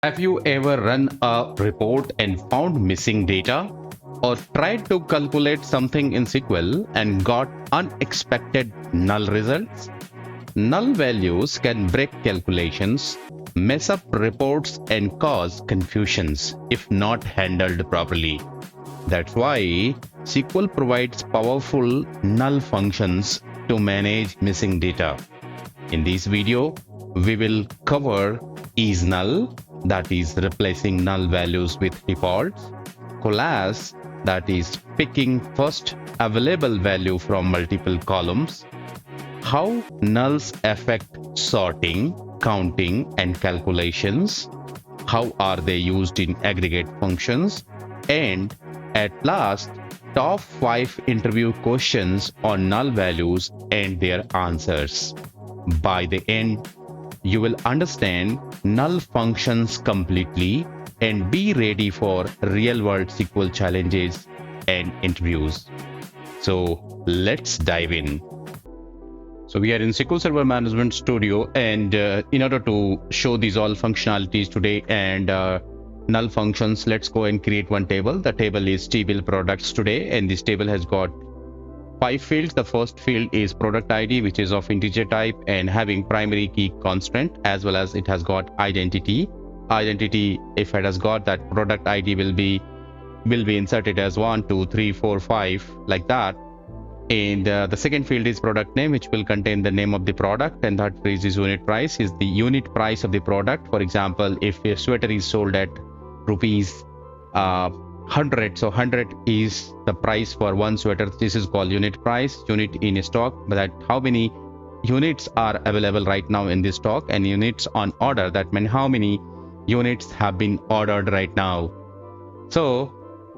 Have you ever run a report and found missing data? Or tried to calculate something in SQL and got unexpected null results? Null values can break calculations, mess up reports, and cause confusions if not handled properly. That's why SQL provides powerful null functions to manage missing data. In this video, we will cover ISNULL, that is replacing null values with defaults, COALESCE, that is picking first available value from multiple columns, how nulls affect sorting, counting, and calculations, how are they used in aggregate functions, and at last, top 5 interview questions on null values and their answers. By the end, you will understand null functions completely and be ready for real-world SQL challenges and interviews. So let's dive in. So we are in SQL Server Management Studio, and in order to show these all functionalities today and null functions, let's go and create one table. The table is table products today, and this table has got 5 fields. The first field is product ID, which is of integer type and having primary key constant, as well as it has got identity. Identity, if it has got that, product ID will be inserted as 1, 2, 3, 4, 5, like that. And the second field is product name, which will contain the name of the product, and that phrase is unit price, is the unit price of the product. For example, if a sweater is sold at rupees 100, so 100 is the price for one sweater. This is called unit price, unit in stock, but that how many units are available right now in this stock, and units on order, that means how many units have been ordered right now. So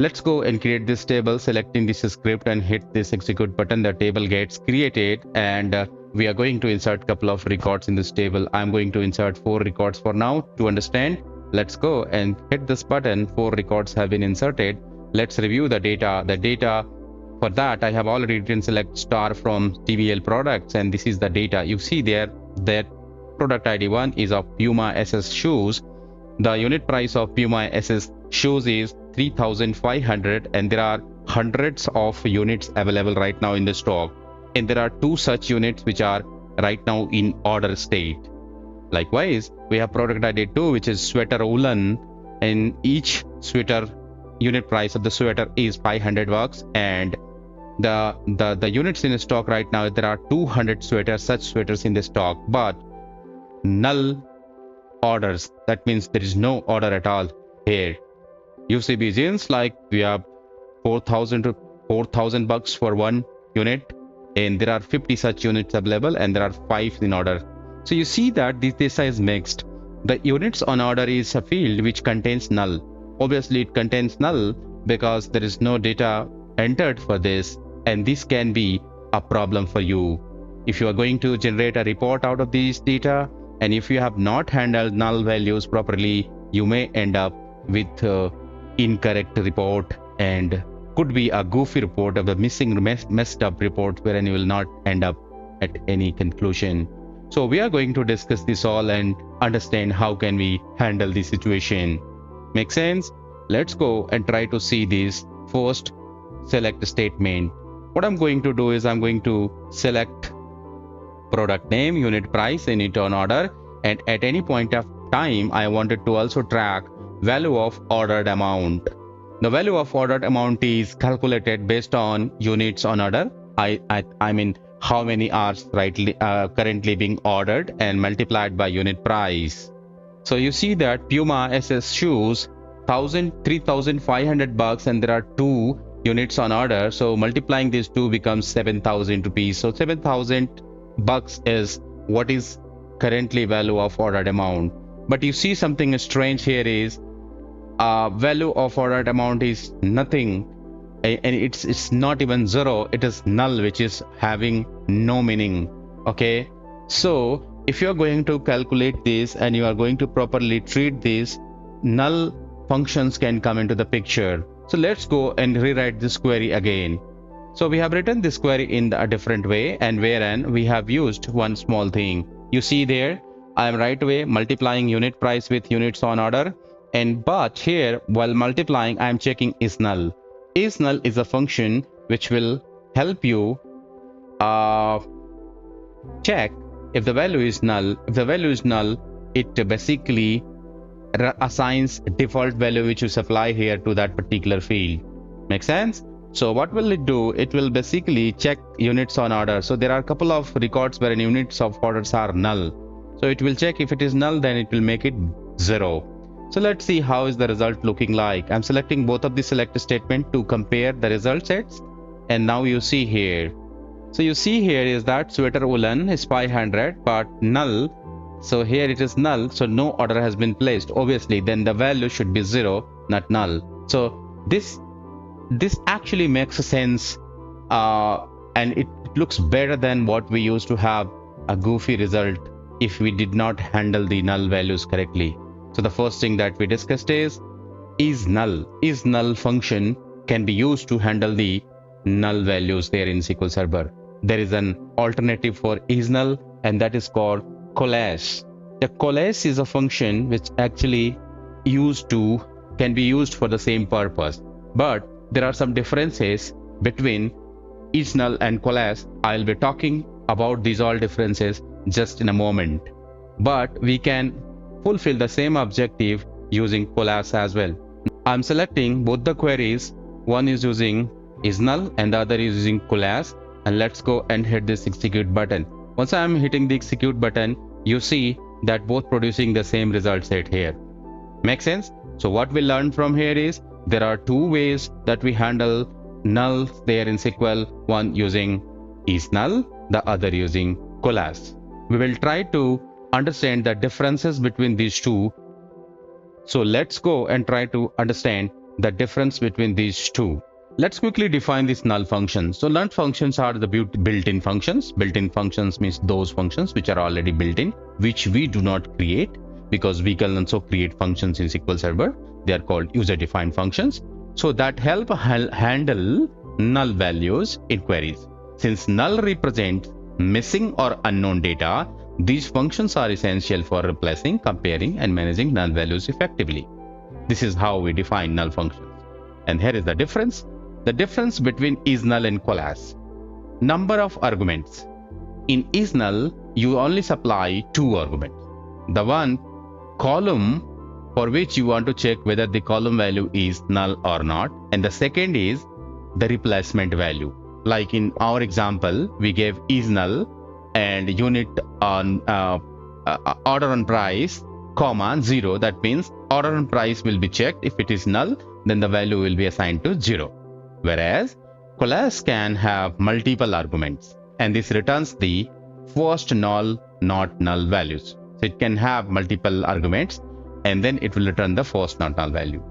let's go and create this table, selecting this script and hit this execute button. The table gets created, and we are going to insert a couple of records in this table. I'm going to insert 4 records for now to understand. Let's go and hit this button. 4 records have been inserted. Let's review the data. The data for that, I have already written select star from TVL products, and this is the data. You see there that product ID 1 is of Puma SS shoes. The unit price of Puma SS shoes is 3,500, and there are hundreds of units available right now in the stock, and there are 2 such units which are right now in order state. Likewise, we have product ID 2, which is sweater woolen, and each sweater unit price of the sweater is $500, and the units in stock right now, there are 200 such sweaters in the stock, but null orders. That means there is no order at all here. UCB jeans, like we have $4,000 for one unit, and there are 50 such units available, and there are 5 in order. So you see that this data is mixed. The units on order is a field which contains null. Obviously it contains null because there is no data entered for this, and this can be a problem for you if you are going to generate a report out of these data, and if you have not handled null values properly, you may end up with incorrect report, and could be a goofy report of a missing messed up report, wherein you will not end up at any conclusion. So we are going to discuss this all and understand how can we handle the situation. Make sense? Let's go and try to see this. First, select statement. What I'm going to do is I'm going to select product name, unit price, and unit on order, and at any point of time I wanted to also track value of ordered amount. The value of ordered amount is calculated based on units on order. I mean how many are currently being ordered, and multiplied by unit price. So you see that Puma SS shoes $3,500, and there are 2 units on order, so multiplying these 2 becomes 7,000 rupees. So $7,000 is what is currently value of ordered amount. But you see something strange here is value of ordered amount is nothing, and it's not even 0. It is null, which is having no meaning. Okay, so if you are going to calculate this and you are going to properly treat this, null functions can come into the picture. So let's go and rewrite this query again. So we have written this query in a different way, and wherein we have used one small thing. You see there, I am right away multiplying unit price with units on order. And but here, while multiplying, I am checking isNull. IsNull is a function which will help you check if the value is null. If the value is null, it basically assigns default value which you supply here to that particular field. Make sense? So what will it do? It will basically check units on order. So there are a couple of records where units of orders are null. So it will check if it is null, then it will make it 0. So let's see how is the result looking like. I'm selecting both of the select statement to compare the result sets. And now you see here. So you see here is that sweater woolen is 500 but null. So here it is null. So no order has been placed. Obviously, then the value should be 0, not null. So this actually makes sense, and it looks better than what we used to have a goofy result if we did not handle the null values correctly. So the first thing that we discussed is IsNull. IsNull function can be used to handle the null values there in SQL Server. There is an alternative for IsNull, and that is called COALESCE. The COALESCE is a function which actually can be used for the same purpose, but there are some differences between IsNull and COALESCE. I'll be talking about these all differences just in a moment, but we can fulfill the same objective using COALESCE as well. I'm selecting both the queries. One is using IsNull and the other is using COALESCE, and let's go and hit this execute button. Once I'm hitting the execute button, you see that both producing the same result set here. Make sense? So what we learned from here is there are two ways that we handle null there in SQL, one using IsNull, the other using COALESCE. We will try to understand the differences between these two. So let's go and try to understand the difference between these two. Let's quickly define this null function. So null functions are the built-in functions. Built-in functions means those functions which are already built in, which we do not create, because we can also create functions in SQL Server. They are called user-defined functions. So that help handle null values in queries. Since null represents missing or unknown data, these functions are essential for replacing, comparing, and managing null values effectively. This is how we define null functions. And here is the difference. The difference between IsNull and COALESCE. Number of arguments. In IsNull, you only supply 2 arguments. The one column for which you want to check whether the column value is null or not, and the second is the replacement value. Like in our example, we gave IsNull and unit on order on price, comma 0. That means order on price will be checked. If it is null, then the value will be assigned to 0. Whereas COALESCE can have multiple arguments, and this returns the first null, not null values. So it can have multiple arguments, and then it will return the first not null value.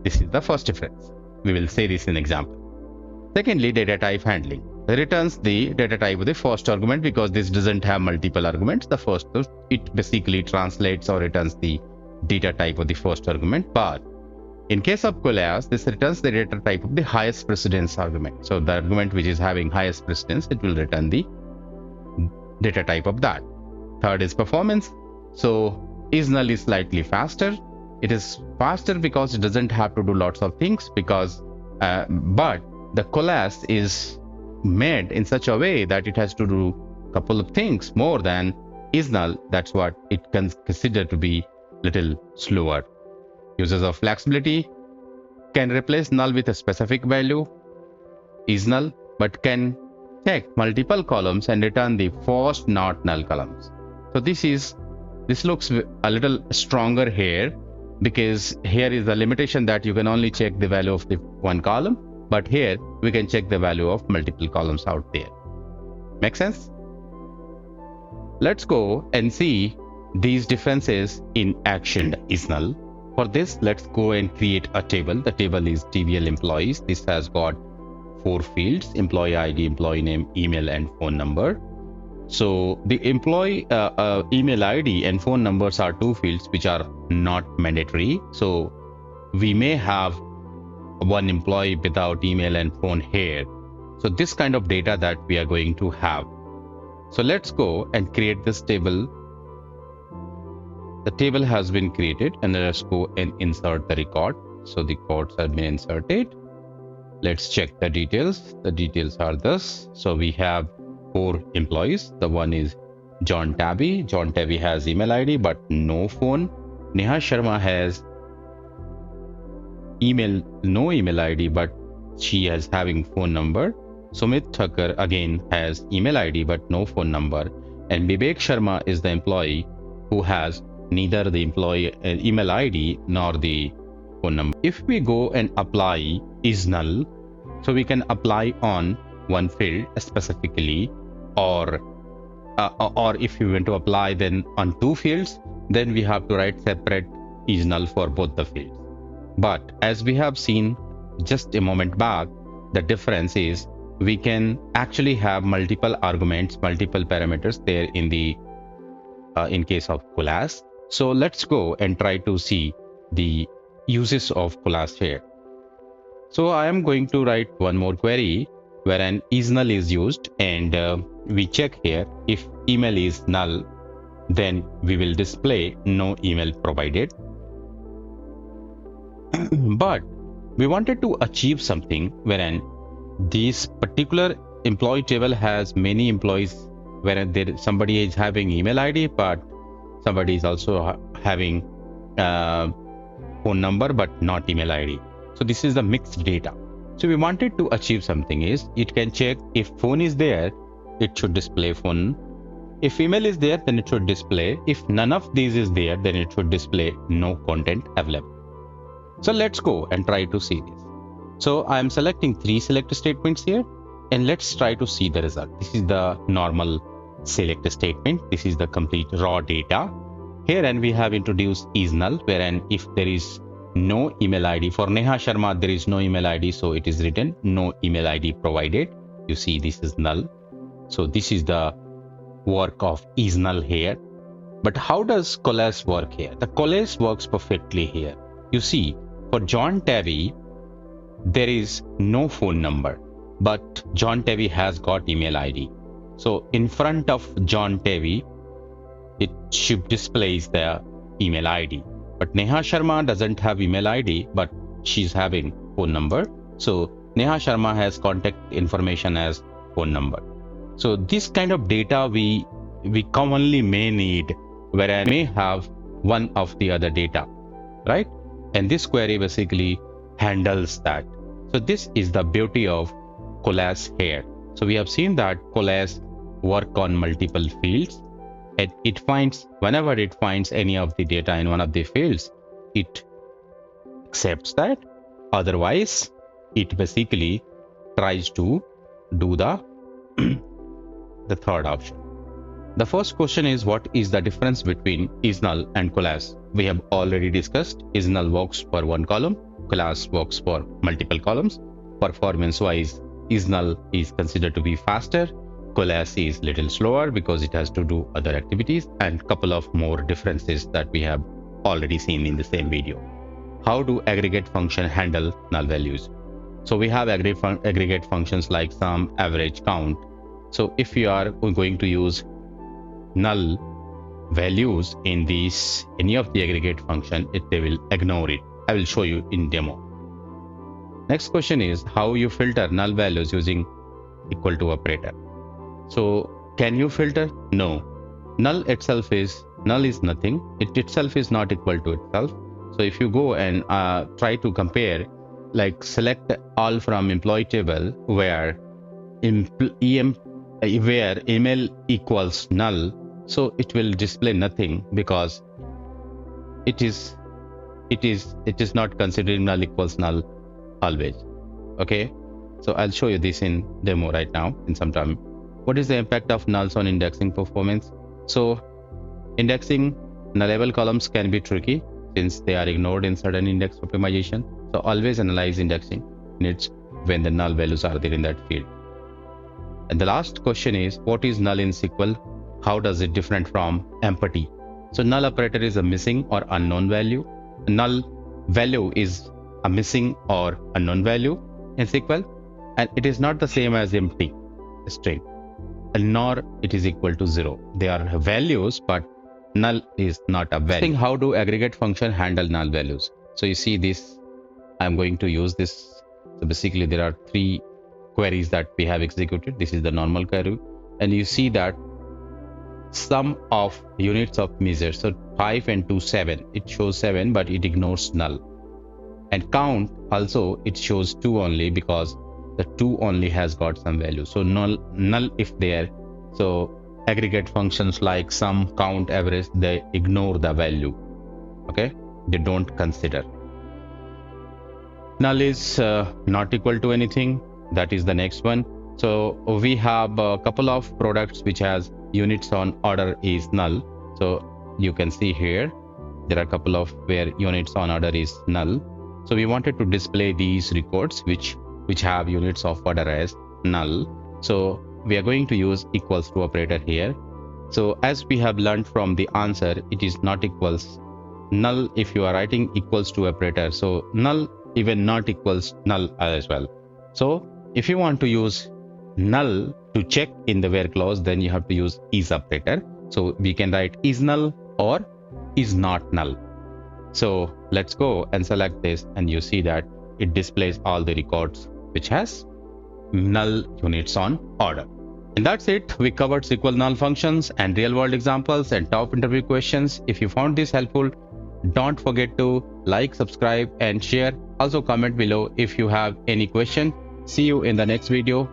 This is the first difference. We will say this in example. Secondly, data type handling. It returns the data type of the first argument because this doesn't have multiple arguments. The first, it basically translates or returns the data type of the first argument. But in case of COALESCE, this returns the data type of the highest precedence argument. So the argument which is having highest precedence, it will return the data type of that. Third is performance. So IsNull is slightly faster. It is faster because it doesn't have to do lots of things, because but the COALESCE is made in such a way that it has to do a couple of things more than IsNull. That's what it can consider to be little slower. Uses of flexibility can replace null with a specific value, IsNull, but can check multiple columns and return the first not null columns. So this looks a little stronger here, because here is the limitation that you can only check the value of the one column, but here we can check the value of multiple columns out there. Make sense? Let's go and see these differences in action IsNull. For this, let's go and create a table. The table is TVL employees. This has got 4 fields: employee ID, employee name, email, and phone number. So the employee email ID and phone numbers are 2 fields which are not mandatory. So we may have one employee without email and phone here. So this kind of data that we are going to have. So let's go and create this table the table has been created, and let's go and insert the record. So the records have been inserted. Let's check the details. The details are this. So we have 4 employees. The one is John Tabby. John Tabby has email ID but no phone. Neha Sharma has no email ID but she is having phone number. Sumit Thakur again has email ID but no phone number. And Vivek Sharma is the employee who has neither the employee email ID nor the phone number. If we go and apply ISNULL, so we can apply on one field specifically, or if you want to apply then on 2 fields, then we have to write separate ISNULL for both the fields. But as we have seen just a moment back, the difference is we can actually have multiple arguments, multiple parameters there in the in case of CoALESCE. So let's go and try to see the uses of CoALESCE here. So I am going to write one more query where an ISNULL is used, and we check here if email is null, then we will display no email provided. But we wanted to achieve something wherein this particular employee table has many employees, wherein somebody is having email ID but somebody is also having phone number but not email ID. So this is the mixed data. So we wanted to achieve something is it can check if phone is there, it should display phone. If email is there, then it should display. If none of these is there, then it should display no content available. So let's go and try to see this. So I am selecting 3 select statements here, and let's try to see the result. This is the normal select statement. This is the complete raw data. Here, and we have introduced ISNULL, wherein if there is no email ID for Neha Sharma, there is no email ID, so it is written no email ID provided. You see this is null. So this is the work of ISNULL here. But how does CoALESCE work here? The CoALESCE works perfectly here. You see, for John Tabby, there is no phone number, but John Tabby has got email ID. So in front of John Tabby, it should display the email ID. But Neha Sharma doesn't have email ID, but she's having phone number. So Neha Sharma has contact information as phone number. So this kind of data we commonly may need, where I may have one of the other data, right? And this query basically handles that. So this is the beauty of CoALESCE here. So we have seen that CoALESCE work on multiple fields. It finds, whenever it finds any of the data in one of the fields, it accepts that. Otherwise, it basically tries to do the third option. The first question is, what is the difference between ISNULL and CoALESCE? We have already discussed ISNULL works for one column, CoALESCE works for multiple columns. Performance wise, ISNULL is considered to be faster. CoALESCE is little slower because it has to do other activities, and couple of more differences that we have already seen in the same video. How do aggregate function handle null values? So we have aggregate functions like sum, average, count. So if you are going to use null values in any of the aggregate function, they will ignore it. I will show you in demo. Next question is how you filter null values using equal to operator. So can you filter? No. Null is nothing. It itself is not equal to itself. So if you go and try to compare, like select all from employee table where email equals null, so it will display nothing because it is not considering null equals null always. Okay, so I'll show you this in demo right now in some time. What is the impact of nulls on indexing performance? So indexing nullable columns can be tricky since they are ignored in certain index optimization. So always analyze indexing needs when the null values are there in that field. And the last question is, what is null in SQL? How does it different from empty? So null operator is a missing or unknown value. Null value is a missing or unknown value in SQL, and it is not the same as empty string, nor it is equal to 0. They are values but null is not a value. How do aggregate function handle null values? So you see this, I'm going to use this. So basically there are 3 queries that we have executed. This is the normal query, and you see that sum of units of measure, so 5 and 2 7, it shows 7 but it ignores null, and count also it shows 2 only because the 2 only has got some value. So null if there, so aggregate functions like sum, count, average, they ignore the value. Okay, they don't consider. Null is not equal to anything. That is the next one. So we have a couple of products which has units on order is null. So you can see here there are a couple of where units on order is null. So we wanted to display these records which have units of order as null. So we are going to use equals to operator here. So as we have learned from the answer, it is not equals null if you are writing equals to operator. So null even not equals null as well. So if you want to use null to check in the where clause, then you have to use is operator. So we can write is null or is not null. So let's go and select this, and you see that it displays all the records which has null units on order. And that's it. We covered SQL null functions and real world examples and top interview questions. If you found this helpful, don't forget to like, subscribe and share. Also comment below if you have any question. See you in the next video.